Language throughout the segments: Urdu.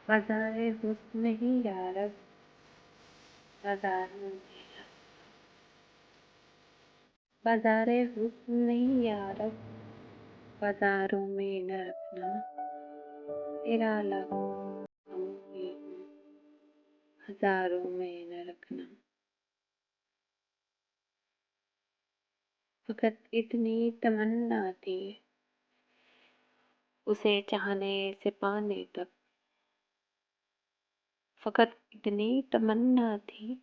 بازار حسن ہی یارب بازاروں میں بازار حسن ہی یارب بازاروں میں نہ رکھنا تیرا لاکھوں ہزاروں میں نہ رکھنا فقط اتنی تمنا تھی اسے چاہنے سے پانے تک فقط اتنی تمنا تھی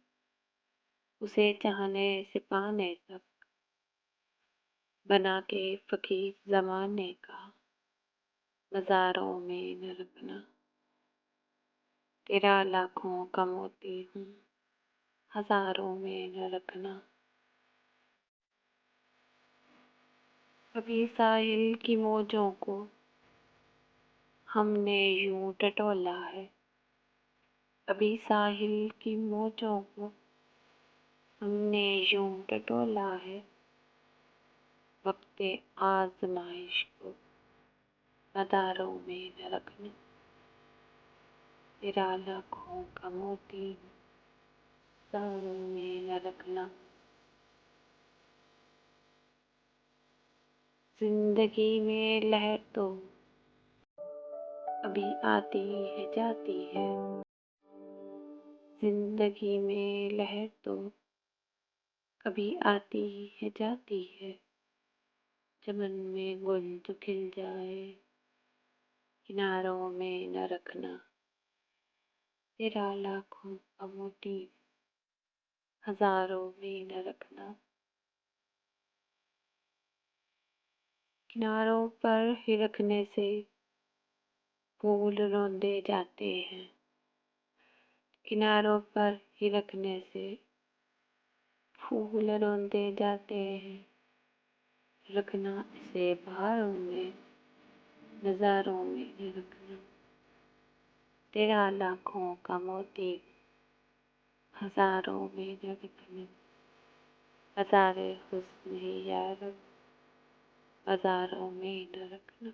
اسے چاہنے سے پانے تک بنا کے فقیر زمانے کا مزاروں میں نہ رکھنا تیرا لاکھوں کا موتی ہوں ہزاروں میں نہ رکھنا کبھی ساحل کی موجوں کو ہم نے یوں ٹٹولا ہے کبھی ساحل کی موجوں کو ہم نے یوں ٹٹولا ہے وقت آزمائش کو مداروں میں نہ رکھنا تیرا لاکھوں کا موتی ہزاروں میں نہ رکھنا زندگی میں لہر تو کبھی آتی ہے جاتی ہے زندگی میں لہر تو کبھی آتی ہے جاتی ہے چمن میں گل تو کھل جائے کناروں میں نہ رکھنا تیرا لاکھوں کا موتی ہزاروں میں نہ رکھنا کناروں پر ہی رکھنے سے پھول روندے جاتے ہیں کناروں پر ہی رکھنے سے پھول روندے جاتے ہیں رکھنا اسے بہاروں میں نظاروں میں نہ رکھنا تیرا لاکھوں کا موتی ہزاروں میں نہ رکھنا بازار حسن ہی یارب بازاروں میں نہ رکھنا